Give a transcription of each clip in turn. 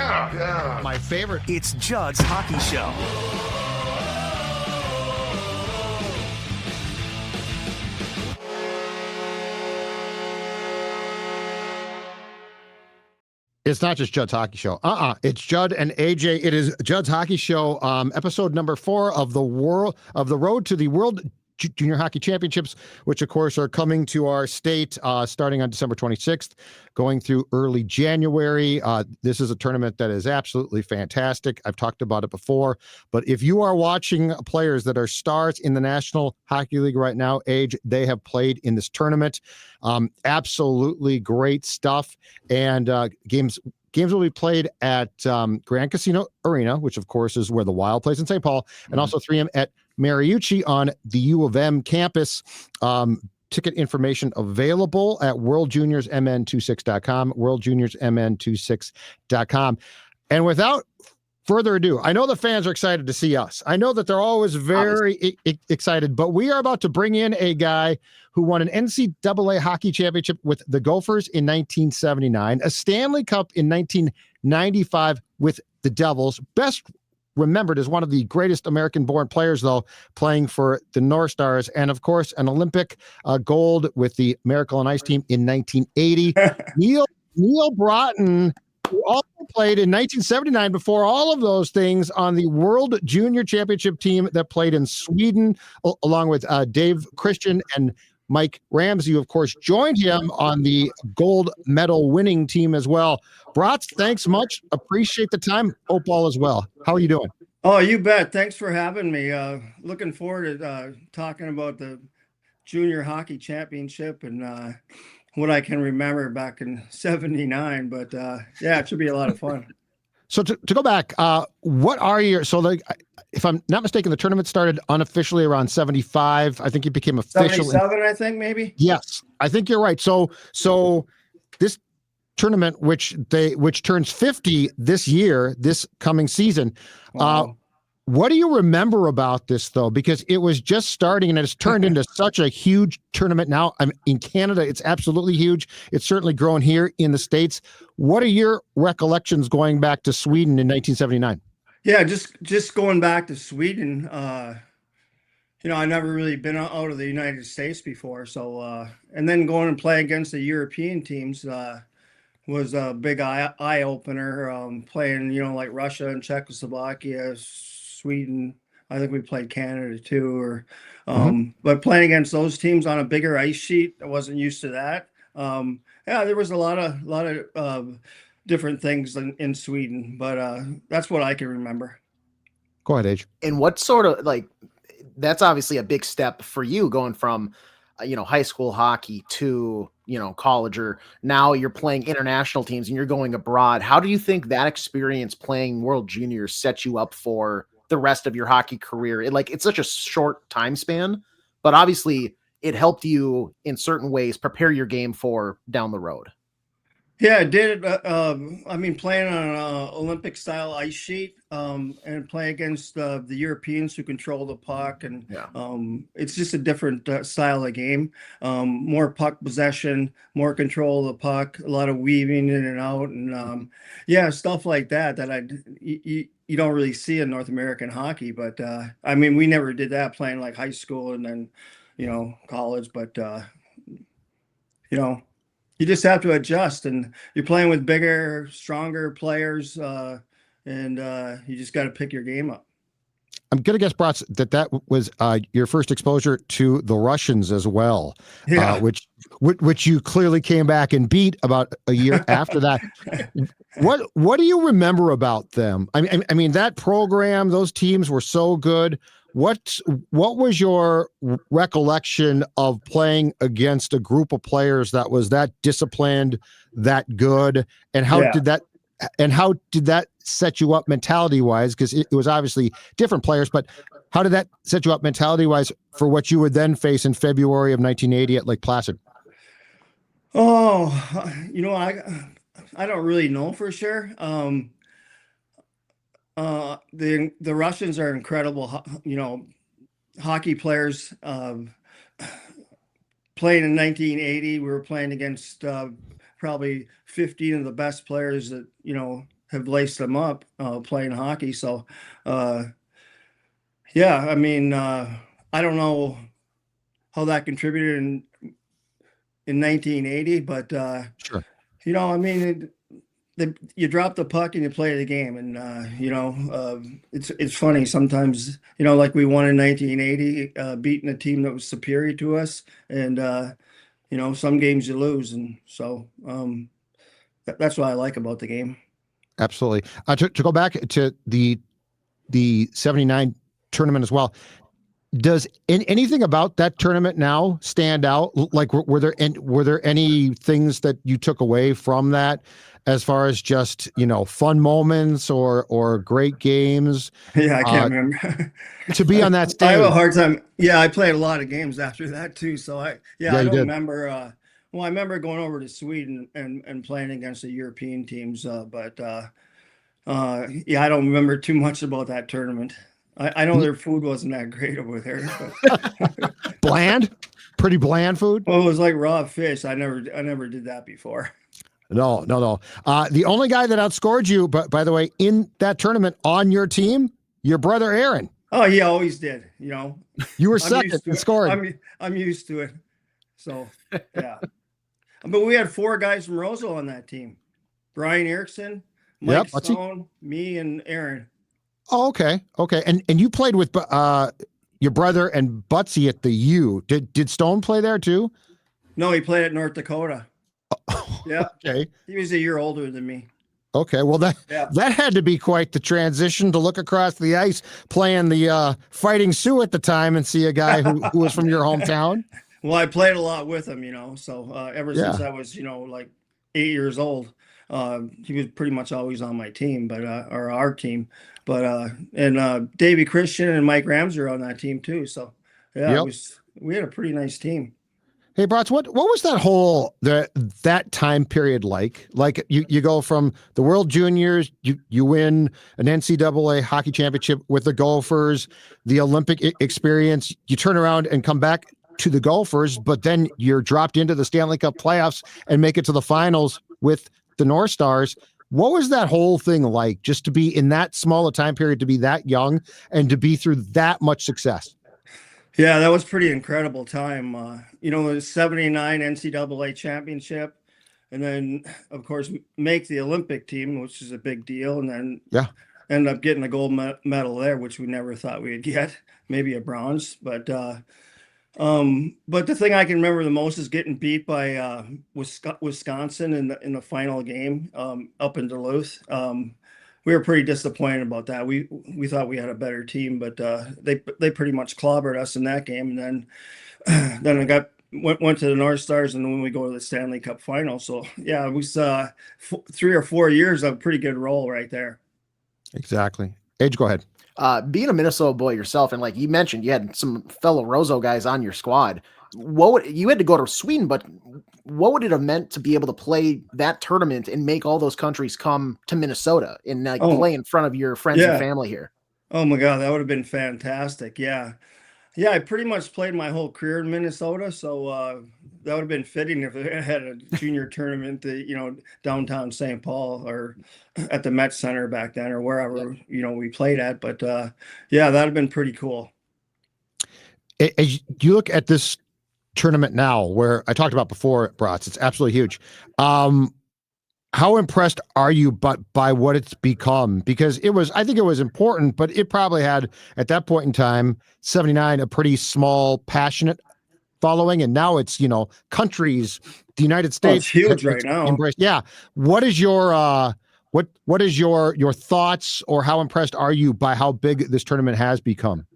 Yeah. My favorite. It's Judd's Hockey Show. It's not just Judd's Hockey Show. It's Judd and AJ. It is Judd's Hockey Show, episode number 4 of the road to the World Junior Hockey Championships, which of course are coming to our state starting on December 26th, going through early January. This is a tournament that is absolutely fantastic. I've talked about it before, but if you are watching players that are stars in the National Hockey League right now, they have played in this tournament. Absolutely great stuff. And games will be played at Grand Casino Arena, which of course is where the Wild plays in St. Paul, and also 3M at Mariucci on the U of M campus. Ticket information available at worldjuniorsmn26.com, worldjuniorsmn26.com. And without further ado, I know the fans are excited to see us. I know that they're always very excited, but we are about to bring in a guy who won an NCAA hockey championship with the Gophers in 1979, a Stanley Cup in 1995 with the Devils, best remembered as one of the greatest American-born players, though, playing for the North Stars, and of course, an Olympic gold with the Miracle on Ice team in 1980. Neal Broten, who also played in 1979 before all of those things on the World Junior Championship team that played in Sweden, along with Dave Christian and Mike Ramsey, who, of course, joined him on the gold medal winning team as well. Brats, thanks much. Appreciate the time. Hope all is well. How are you doing? Oh, you bet. Thanks for having me. Looking forward to talking about the Junior Hockey Championship and what I can remember back in '79. But yeah, it should be a lot of fun. So to go back, what are your, if I'm not mistaken, the tournament started unofficially around 75. I think it became official. 77, I think, maybe. Yes, I think you're right. So this tournament, which turns 50 this year, this coming season. Wow. What do you remember about this, though? Because it was just starting and it's turned into such a huge tournament now. In Canada, it's absolutely huge. It's certainly grown here in the States. What are your recollections going back to Sweden in 1979? Yeah, just going back to Sweden, I never really been out of the United States before. So, and then going and play against the European teams was a big eye opener. Playing, like Russia and Czechoslovakia, Sweden. I think we played Canada too, but playing against those teams on a bigger ice sheet, I wasn't used to that. Yeah, there was a lot of different things in Sweden, but that's what I can remember. Go ahead, Age. And what sort of, that's obviously a big step for you going from, high school hockey to, college, or now you're playing international teams and you're going abroad. How do you think that experience playing World Juniors set you up for the rest of your hockey career? It's such a short time span, but obviously it helped you in certain ways prepare your game for down the road. Yeah, it did. Playing on an Olympic style ice sheet and play against the Europeans who control the puck. And it's just a different style of game. More puck possession, more control of the puck, a lot of weaving in and out. And stuff like that you don't really see in North American hockey. But we never did that playing like high school and then, college. But, you just have to adjust, and you're playing with bigger, stronger players, and you just got to pick your game up. I'm going to guess, Brats, that was your first exposure to the Russians as well, which you clearly came back and beat about a year after that. What do you remember about them? I mean, that program, those teams were so good. What was your recollection of playing against a group of players that was that disciplined, that good, and how did that set you up mentality wise? Because it was obviously different players, but how did that set you up mentality wise for what you would then face in February of 1980 at Lake Placid? Oh, I don't really know for sure. The Russians are incredible, hockey players. Playing in 1980, we were playing against probably 15 of the best players that have laced them up playing hockey. So, yeah, I mean, I don't know how that contributed in 1980, but Sure. I mean, you drop the puck and you play the game, and it's funny sometimes. Like we won in 1980, beating a team that was superior to us, and some games you lose, and so that's what I like about the game. Absolutely. To go back to the 79 tournament as well. Does anything about that tournament now stand out? Like, were there any things that you took away from that, as far as just fun moments or great games Yeah, I uh, can't remember. to be on that I have a stage? hard time. Yeah, I played a lot of games after that too. So Yeah, I you don't did. remember. Well, I remember going over to Sweden and playing against the European teams. But yeah, I don't remember too much about that tournament. I know their food wasn't that great over there, but Bland, pretty bland food. well, it was like raw fish. I never did that before. No, no, no. The only guy that outscored you, but by the way, in that tournament on your team, your brother Aaron. Oh, he always did. You were I'm second used to in it. scoring. I'm used to it. So yeah, but we had four guys from Roseville on that team: Brian Erickson, Yep. Mike Let's see. Stone, me, and Aaron. Oh, okay, okay. And you played with your brother and Butsy at the U. Did Stone play there too? No, he played at North Dakota. Yeah, Okay. he was a year older than me. Okay. Well, that Yeah. that had to be quite the transition to look across the ice playing the Fighting Sioux at the time and see a guy who was from your hometown. Well, I played a lot with him, so ever since Yeah. I was, like 8 years old, he was pretty much always on my team, but or our team. But and Davey Christian and Mike Ramsey are on that team too. So yeah, Yep. we had a pretty nice team. Hey, Brats, what was that whole that time period like? Like you go from the World Juniors, you win an NCAA hockey championship with the Gophers, the Olympic experience. You turn around and come back to the Gophers, but then you're dropped into the Stanley Cup playoffs and make it to the finals with the North Stars. What was that whole thing like? Just to be in that small a time period, to be that young, and to be through that much success. Yeah, that was pretty incredible time. The '79 NCAA championship, and then of course make the Olympic team, which is a big deal, and then Yeah. end up getting a gold medal there, which we never thought we'd get, maybe a bronze. But the thing I can remember the most is getting beat by Wisconsin in the final game up in Duluth. We were pretty disappointed about that. We thought we had a better team, but they pretty much clobbered us in that game. And then then I went to the North Stars, and when we go to the Stanley Cup final. So yeah, it was 3 or 4 years of a pretty good role right there. Exactly. Age, go ahead. Being a Minnesota boy yourself, and like you mentioned, you had some fellow Roseau guys on your squad. You had to go to Sweden, but what would it have meant to be able to play that tournament and make all those countries come to Minnesota and like Oh play in front of your friends and yeah. family here? Oh my God, that would have been fantastic. Yeah. Yeah, I pretty much played my whole career in Minnesota, so that would have been fitting if it had a junior tournament, downtown St. Paul or at the Met Center back then, or wherever we played at. But yeah, that'd have been pretty cool. As you look at this tournament now, where I talked about before, Brats, it's absolutely huge. How impressed are you by what it's become? Because I think it was important, but it probably had at that point in time, 79, a pretty small, passionate following, and now it's countries, the United Oh, it's States huge right now. embraced. Yeah, what is your what is your thoughts, or how impressed are you by how big this tournament has become?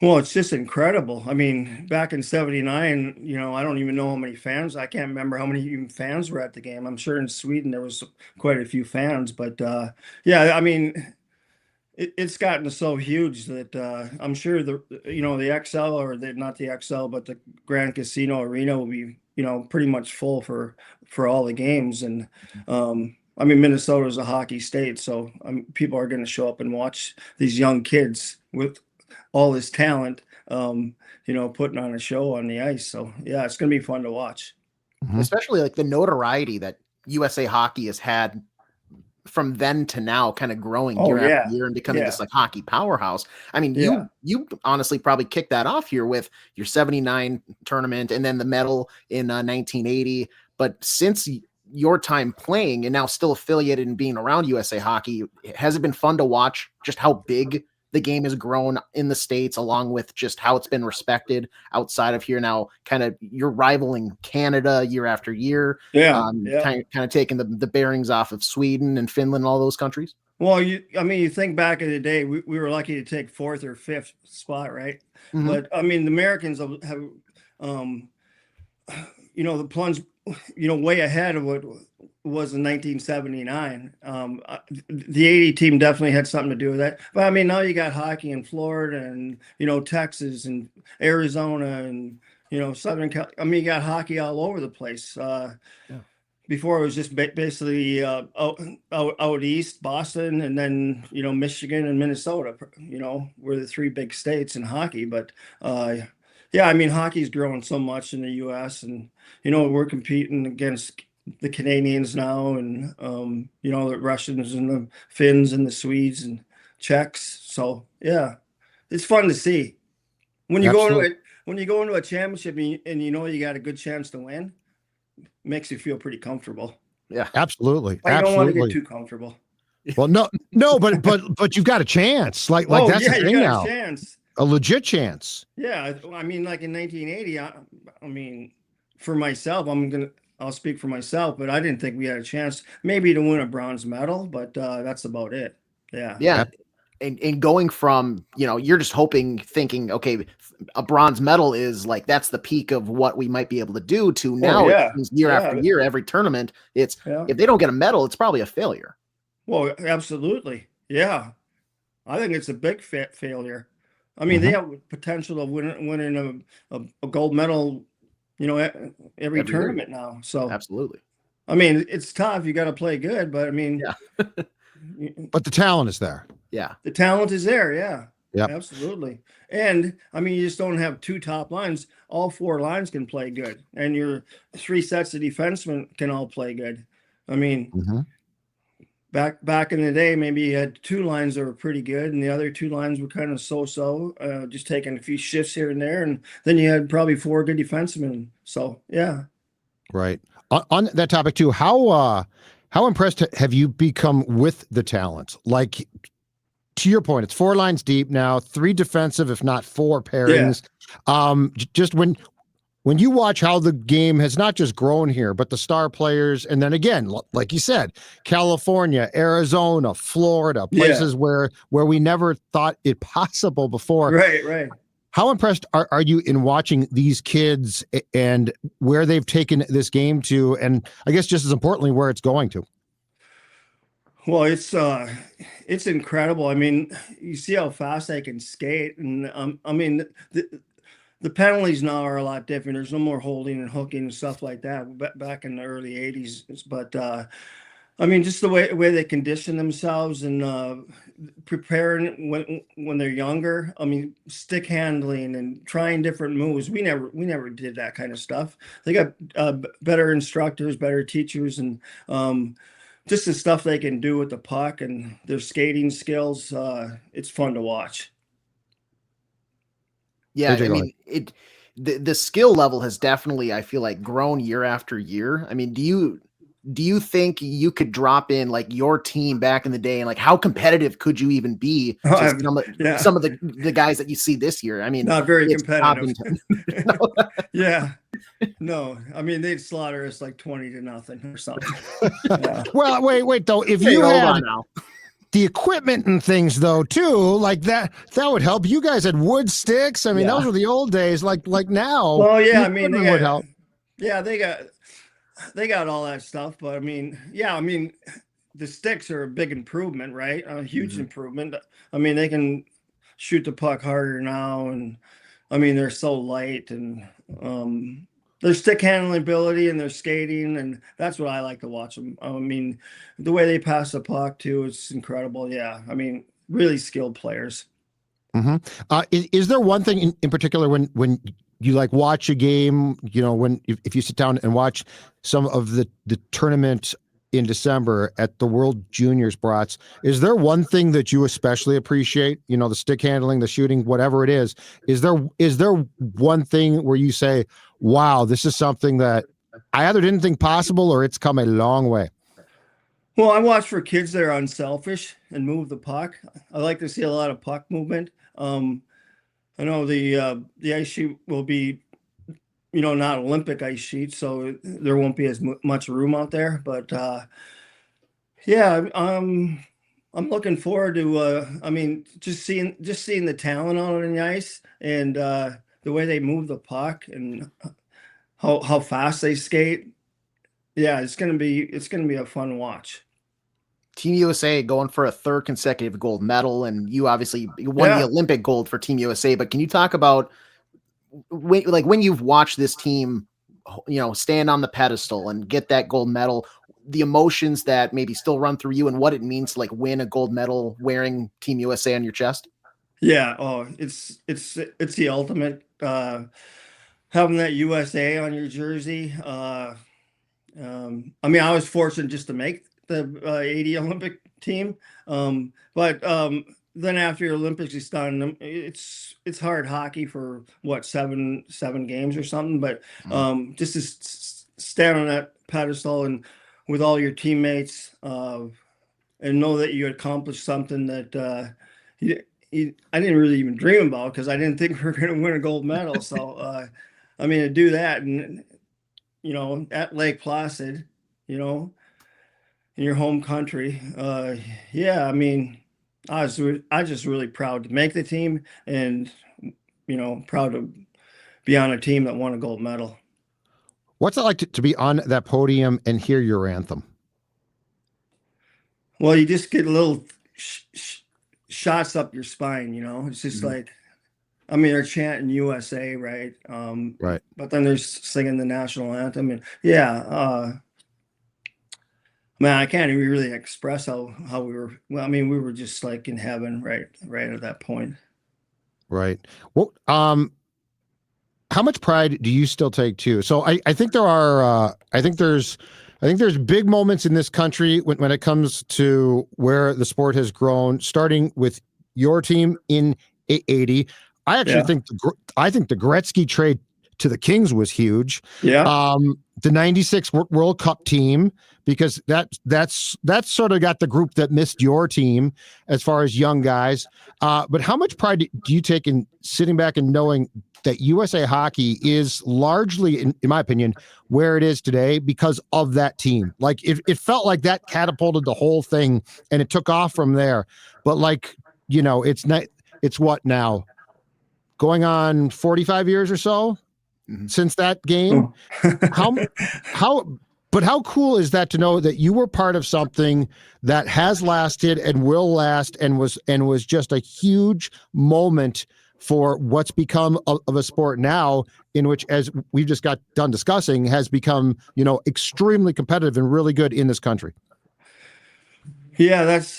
Well, it's just incredible. I mean, back in '79, I don't even know how many fans. I can't remember how many even fans were at the game. I'm sure in Sweden there was quite a few fans, but yeah, I mean, it's gotten so huge that I'm sure the XL, or not the XL, but the Grand Casino Arena will be pretty much full for all the games. And I mean, Minnesota is a hockey state, so people are going to show up and watch these young kids with all this talent, putting on a show on the ice. So yeah, it's going to be fun to watch. Mhm. Especially like the notoriety that USA Hockey has had from then to now, kind of growing Oh year after yeah, year and becoming yeah, this like hockey powerhouse. I mean, yeah. you honestly probably kicked that off here with your 79 tournament and then the medal in 1980. But since your time playing and now still affiliated and being around USA Hockey, has it been fun to watch just how big the game has grown in the States, along with just how it's been respected outside of here now? Kind of you're rivaling Canada year after year, Yeah, yeah. kind of taking the bearings off of Sweden and Finland and all those countries. Well, I mean, you think back in the day, we were lucky to take fourth or fifth spot, right? Mm-hmm. But I mean, the Americans have, um, the plunge, way ahead of what was in 1979. The 80 team definitely had something to do with that. But I mean, now you got hockey in Florida and, Texas and Arizona and, Southern Cal. I mean, you got hockey all over the place. Yeah. Before it was just basically out east, Boston, and then Michigan and Minnesota. Were the three big states in hockey. But yeah, I mean, hockey's growing so much in the U.S. and we're competing against the Canadians now, and the Russians and the Finns and the Swedes and Czechs. So yeah, it's fun to see when you Absolutely. go into a championship and you got a good chance to win. Makes you feel pretty comfortable. Yeah, Absolutely. I don't want to get Absolutely. too comfortable. Well, no, but you've got a chance. Like Oh that's yeah, the you thing got now. a chance. A legit chance. Yeah, I mean, like in 1980, I mean, for myself, I'll speak for myself, but I didn't think we had a chance maybe to win a bronze medal, but that's about it. Yeah. yeah. And going from, you're just thinking, okay, a bronze medal is like, that's the peak of what we might be able to do, to Oh now it yeah. seems year after Yeah. year, every tournament, it's, Yeah. if they don't get a medal, it's probably a failure. Well, absolutely. Yeah. I think it's a big failure. I mean, they have potential of winning a gold medal, every Every year. tournament now. So, Absolutely. I mean, it's tough. You got to play good, but I mean, Yeah. But the talent is there. Yeah. the talent is there. Yeah. Yep. Absolutely. And I mean, you just don't have two top lines. All four lines can play good, and your three sets of defensemen can all play good. I mean, Mhm. back in the day, maybe you had two lines that were pretty good, and the other two lines were kind of so-so, just taking a few shifts here and there, and then you had probably four good defensemen. So yeah. Right. On that topic too, how impressed have you become with the talent? Like, to your point, it's four lines deep now, three defensive, if not four pairings. Just when you watch how the game has not just grown here, but the star players, and then again, like you said, California, Arizona, Florida, places where we never thought it possible before. Right. How impressed are you in watching these kids and where they've taken this game to, and I guess just as importantly, where it's going to? Well, it's incredible. I mean, you see how fast they can skate, and I mean, the penalties now are a lot different. There's no more holding and hooking and stuff like that back in the early 80s. But I mean, just the way they condition themselves and preparing when they're younger. I mean, stick handling and trying different moves. We never did that kind of stuff. They got better instructors, better teachers, and just the stuff they can do with the puck and their skating skills. It's fun to watch. Yeah, I mean, the skill level has definitely, I feel like, grown year after year. I mean, do you think you could drop in like your team back in the day, and like how competitive could you even be to some of the guys that you see this year? I mean, not very competitive. No. Yeah. No, I mean, they'd slaughter us like 20-0 or something. Yeah. Well, wait though. If you had the equipment and things though too, like that would help. You guys had wood sticks. I mean, those were the old days. Like now. Well, yeah, I mean, would help. Yeah, they got all that stuff, but I mean, the sticks are a big improvement, right? A huge improvement. I mean, they can shoot the puck harder now, and I mean, they're so light, and their stick handling ability and their skating, and that's what I like to watch them. I mean, the way they pass the puck too, it's incredible. Yeah, I mean, really skilled players. Mm-hmm. Is there one thing in particular when you like watch a game, when if you sit down and watch some of the tournament in December at the World Juniors, Brats. Is there one thing that you especially appreciate? You know, the stick handling, the shooting, whatever it is. Is there one thing where you say, wow, this is something that I either didn't think possible or it's come a long way? Well, I watch for kids that are unselfish and move the puck. I like to see a lot of puck movement. I know the ice sheet will be, not Olympic ice sheet, so there won't be as much room out there. But yeah, I'm looking forward to. I mean, just seeing the talent out on the ice and the way they move the puck and how fast they skate. Yeah, it's gonna be a fun watch. Team USA going for a third consecutive gold medal, and you obviously won the Yeah. Olympic gold for Team USA. But can you talk about when you've watched this team, stand on the pedestal and get that gold medal, the emotions that maybe still run through you and what it means to like win a gold medal wearing Team USA on your chest? Yeah. Oh, it's the ultimate. Having that USA on your jersey. I mean, I was fortunate just to make the 80 Olympic team. But then after your Olympics is done, it's hard hockey for what, seven games or something. But just to stand on that pedestal and with all your teammates, and know that you accomplished something that I didn't really even dream about, because I didn't think we were going to win a gold medal. So I mean, to do that and at Lake Placid, in your home country. Yeah, I mean, I was just really proud to make the team, and proud to be on a team that won a gold medal. What's it like to be on that podium and hear your anthem? Well, you just get a little shots up your spine. It's just like, I mean, they're chanting USA, right? Right. But then there's singing the national anthem, and yeah. Man, I can't even really express how we were. Well, I mean, we were just like in heaven, right at that point. Right. Well, how much pride do you still take too? So I think there are, I think there's big moments in this country when it comes to where the sport has grown, starting with your team in '80. I actually Yeah. think the Gretzky trade to the Kings was huge. Yeah. The '96 World Cup team, because that's sort of got the group that missed your team as far as young guys. But how much pride do you take in sitting back and knowing that USA Hockey is largely, in my opinion, where it is today because of that team? Like it felt like that catapulted the whole thing and it took off from there. But it's what now? Going on 45 years or so since that game. Oh. How cool is that to know that you were part of something that has lasted and will last and was just a huge moment for what's become of a sport now, in which, as we've just got done discussing, has become, extremely competitive and really good in this country. Yeah, that's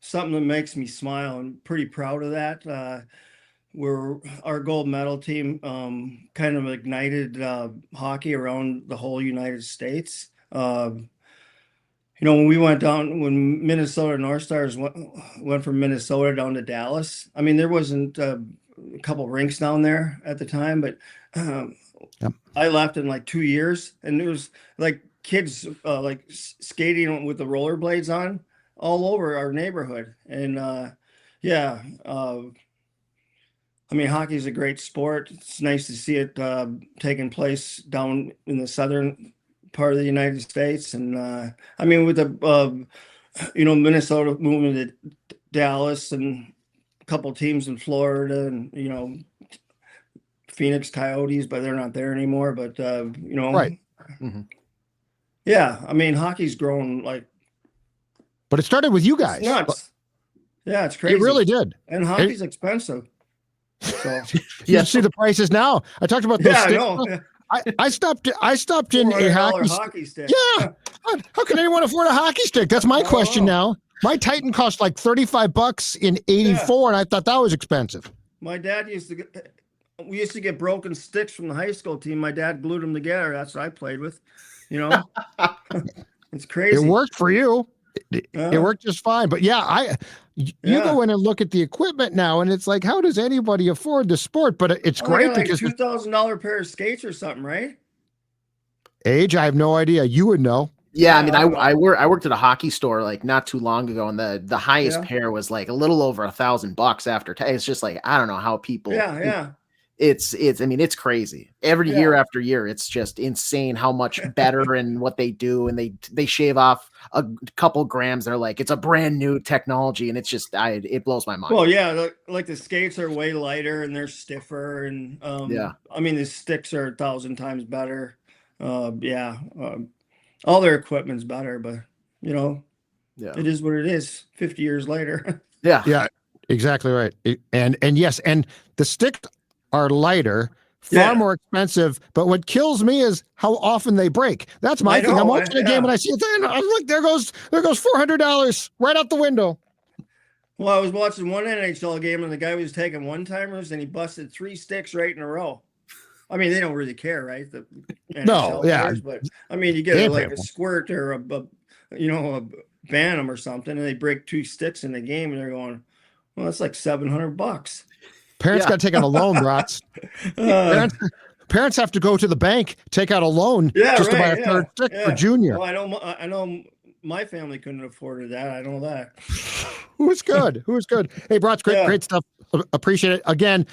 something that makes me smile. I'm pretty proud of that. Our gold medal team kind of ignited hockey around the whole United States. When we went down, when Minnesota North Stars went from Minnesota down to Dallas, I mean, there wasn't a couple rinks down there at the time, but Yep. I left in like 2 years, and it was like kids like skating with the rollerblades on all over our neighborhood. And yeah, I mean, hockey is a great sport. It's nice to see it taking place down in the southern part of the United States. And I mean, with the Minnesota moving to Dallas and a couple teams in Florida, and Phoenix Coyotes, but they're not there anymore. But Right. Mm-hmm. Yeah, I mean, hockey's grown like, But it started with you it's guys. nuts. Yeah, it's crazy. It really did. And hockey's expensive. So You see the prices now. I talked about those yeah, I sticks. know. I stopped in a $400 hockey hockey stick. Yeah. How can anyone afford a hockey stick? That's my question now. My Titan cost like $35 in '84, and I thought that was expensive. My dad we used to get broken sticks from the high school team. My dad glued them together. That's what I played with, It's It crazy. worked for you. It Yeah. worked just fine. But yeah, you Yeah. go in and look at the equipment now, and it's like, how does anybody afford the sport? But it's Oh, they great got like because $2,000 pair of skates or something, right? age, I have no idea. You would know. Yeah, I Yeah, mean, I don't know. I worked at a hockey store like not too long ago, and the highest Yeah. pair was like a little over $1,000 after tax. It's just like I don't know how people. Yeah. It's I mean, it's crazy. Every Yeah. year after year, it's just insane how much better and what they do, and they shave off a couple grams. They're like it's a brand new technology, and it's just it blows my mind. Well, yeah, like the skates are way lighter and they're stiffer, and Yeah. I mean the sticks are 1,000 times better. Yeah, all their equipment's better, but you know, Yeah. it is what it is. 50 years later. Yeah. Yeah, exactly right. And yes, and the sticks are lighter, far Yeah. more expensive. But what kills me is how often they break. That's my I thing. I'm know, watching a game yeah. and I see it there, and I'm like, there goes $400 right out the window. Well, I was watching one NHL game and the guy was taking one-timers and he busted 3 sticks right in a row. I mean, they don't really care, right? The No, NHL yeah. players, but I mean, you get They a, ain't like paying a for it. squirt or a Bantam or something, and they break 2 sticks in the game, and they're going, "Well, that's like $700." Parents Yeah. got to take out a loan, brats. Uh, Parents have to go to the bank, take out a loan yeah, just to buy right. a third Yeah, stick for yeah. Junior. Well, I know my family couldn't afford that. I know that. Who's good? Who's good? Hey, Brats, Yeah. great stuff. Appreciate it. Again,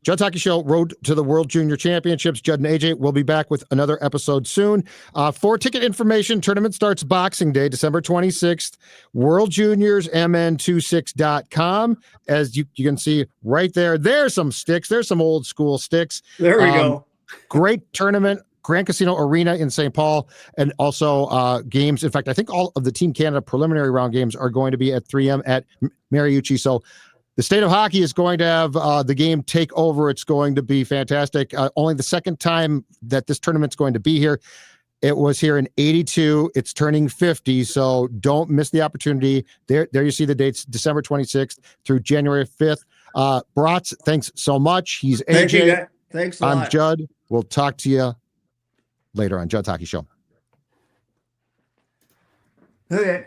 Judd's Hockey Show, Road to the World Junior Championships. Judd and AJ will be back with another episode soon. For ticket information, tournament starts Boxing Day, December 26th. World Juniors, mn26.com. As you can see right there, there's some sticks. There's some old school sticks. There we go. Great tournament. Grand Casino Arena in St. Paul, and also games. In fact, I think all of the Team Canada preliminary round games are going to be at 3M at Mariucci. So the State of Hockey is going to have the game take over. It's going to be fantastic. Only the second time that this tournament's going to be here. It was here in 82. It's turning 50, so don't miss the opportunity. There you see the dates, December 26th through January 5th. Brats, thanks so much. He's AJ. Thank you, guys. Thanks a I'm lot. Judd. We'll talk to you later on Judd's Hockey Show. Okay.